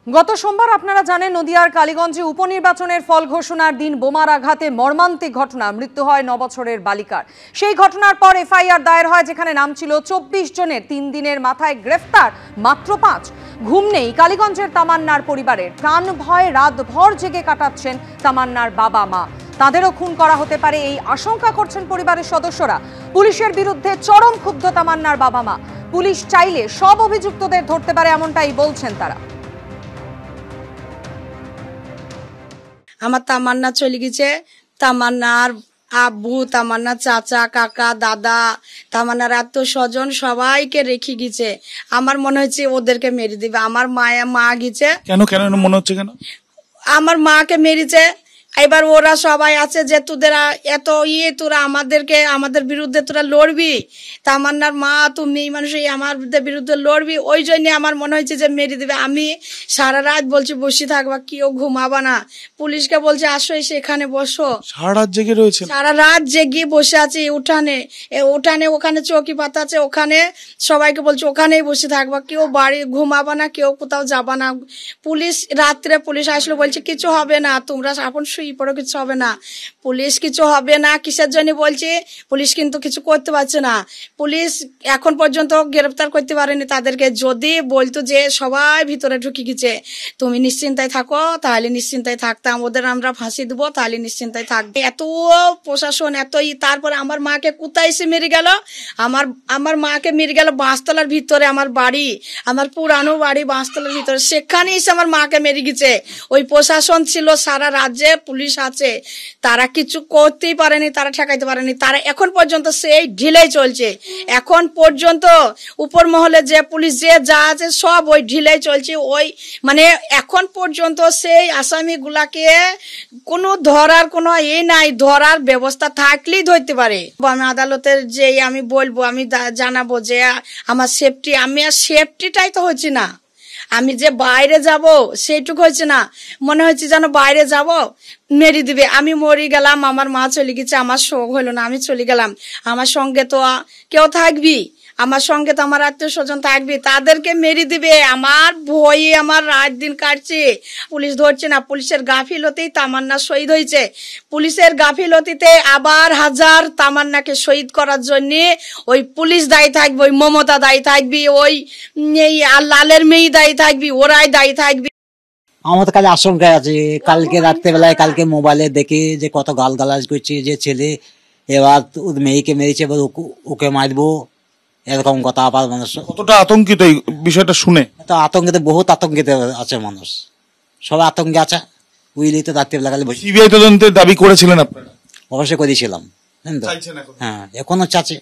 গত সোমবার আপনারা জানেন নদিয়ার কালীগঞ্জে উপনির্বাচনের ফল ঘোষণার দিন বোমার আঘাতে মর্মান্তিক ঘটনা, মৃত্যু হয় 9 বছরের বালিকার। সেই ঘটনার পর এফআইআর দায়ের হয়, যেখানে নাম ছিল 24 জনের। 3 দিনের মাথায় গ্রেফতার মাত্র 5। ঘুম নেই কালীগঞ্জের তামান্নার পরিবারের। প্রাণ ভয় রাতভর জেগে কাটাচ্ছেন তামান্নার বাবা মা। তাদেরও খুন করা হতে পারে এই আশঙ্কা করছেন পরিবারের সদস্যরা। পুলিশের বিরুদ্ধে চরম ক্ষুব্ধ তামান্নার বাবা মা। পুলিশ চাইলে সব অভিযুক্তদের ধরতে পারে, এমনটাই বলছেন তারা। আমার তামান্না চলে গেছে, তামান্নার আব্বু, তামান্নার চাচা, কাকা, দাদা, তামান্নার আত্মীয় স্বজন সবাইকে রেখে গেছে। আমার মনে হচ্ছে ওদেরকে মেরে দিবে। আমার মা গেছে। কেন কেন মনে হচ্ছে? কেন আমার মাকে মেরেছে। এবার ওরা সবাই আছে যে তোদের এত তোরা আমাদের বিরুদ্ধে তোরা লড়বি, তামান্নার মা তুমি মানুষ আমাদের বিরুদ্ধে লড়বি, ওই জন্য আমার মনে হয়েছে যে মেরে দিবে। আমি সারা রাত বলছি বসে থাকবা, কেউ ঘুমাবা না। পুলিশকে বলছে আসো, এসে এখানে বসো। সারা রাত জেগে রয়েছে? সারা রাত জেগে বসে আছি উঠানে। ওখানে চৌকি পাতা আছে, ওখানে সবাইকে বলছে ওখানেই বসে থাকবা, কেউ বাড়ি ঘুমাবা না, কেউ কোথাও যাবা না। রাত্রে পুলিশ আসলো, বলছে কিছু হবে না, তোমরা আপন পড়ো, কিছু হবে না। পুলিশ কিছু হবে না কিসের জন্য বলছে? পুলিশ কিন্তু কিছু করতে পারছে না। পুলিশ এখন পর্যন্ত গ্রেফতার করতে পারেনি তাদেরকে। যদি বলতো যে সবাই ভিতরে ঢুকে গেছে, তুমি নিশ্চিন্তায় থাকো, তাহলে নিশ্চিন্তায় থাকতাম। ওদের আমরা ফাঁসি দেবো, তাহলে নিশ্চিন্তায় থাকবে। এত প্রশাসন, তারপরে আমার মাকে কোথায় এসে মেরে গেল? আমার মাকে মেরে গেল বাঁশতলার ভিতরে। আমার বাড়ি, আমার পুরানো বাড়ি বাঁশতলার ভিতরে, সেখানে এসে আমার মাকে মেরে গেছে। ওই প্রশাসন ছিল, সারা রাজ্যে পুলিশ আছে, তারা কিছু করতেই পারেনি, তারা ঠেকাইতে পারেনি। তারা এখন পর্যন্ত সেই ঢিলেই চলছে। এখন পর্যন্ত উপর মহলে যে পুলিশ যা আছে সব ওই ঢিলেই চলছে। মানে এখন পর্যন্ত সেই আসামিগুলাকে কোনো ধরার কোনো নাই, ধরার ব্যবস্থা থাকলেই ধরতে পারে। আমি আদালতের যে আমি বলবো, আমি জানাবো যে আমার সেফটি, আমি আর সেফটিটাই তো হচ্ছে না। আমি যে বাইরে যাব সেইটুকু হচ্ছে না, মনে হচ্ছে যেন বাইরে যাব মেরে দিবে। আমি মরে গেলাম, আমার মা চলে গেছে, আমার শোক হলো না, আমি চলে গেলাম। আমার সঙ্গে তো কেউ থাকবি, আমার সঙ্গে তো আমার আত্মীয় স্বজন থাকবি, তাদেরকে মেরে দিবে। আমার ভয়ে আমার রাত দিন কাটছে। পুলিশ ধরছে না। পুলিশের গাফিলতিই তামান্না শহীদ হয়েছে। পুলিশের গাফিলতিতে আবার হাজার তামান্নাকে শহীদ করার জন্য ওই পুলিশ দায়ী থাকবে, ওই মমতা দায়ী থাকবি, ওই লালের মেয়ে দায়ী থাকবি, ওরাই দায়ী থাকবি। আমার তো কালে আশঙ্কায় আছে। কালকে রাত্রেবেলায় কালকে মোবাইলে দেখি যে কত গালগালাজ করছে, যে ছেলে এবার মেয়েকে মেরেছে, এবার ওকে মারবো, এরকম কথা। আবার মানুষ কতটা আতঙ্কিত এই বিষয়টা শুনে? তো আতঙ্কিত, বহুত আতঙ্কিত আছে মানুষ, সবাই আতঙ্কে আছে। বুঝলি তো, রাত্রিবেলা কালে সিবিআই তদন্তের দাবি করেছিলেন আপনারা? অবশ্যই করেছিলাম। হ্যাঁ, এখনো চাচ্ছে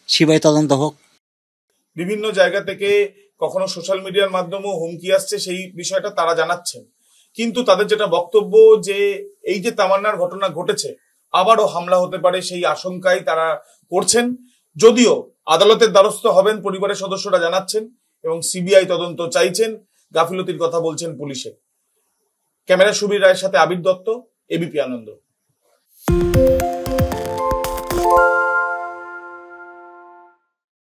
সিবিআই তদন্ত হোক। বিভিন্ন জায়গা থেকে কখনো সোশ্যাল মিডিয়ার মাধ্যমেও হুমকি আসছে, সেই বিষয়টা তারা জানাচ্ছেন। কিন্তু তাদের যেটা বক্তব্য, যে এই যে তামান্নার ঘটনা ঘটেছে, আবারও হামলা হতে পারে, সেই আশঙ্কাই তারা করছেন। যদিও আদালতের দ্বারস্থ হবেন পরিবারের সদস্যরা জানাচ্ছেন, এবং সিবিআই তদন্ত চাইছেন। গাফিলতির কথা বলছেন পুলিশের। ক্যামেরা সুবীর রায়ের সাথে আবির দত্ত, এবিপি আনন্দ।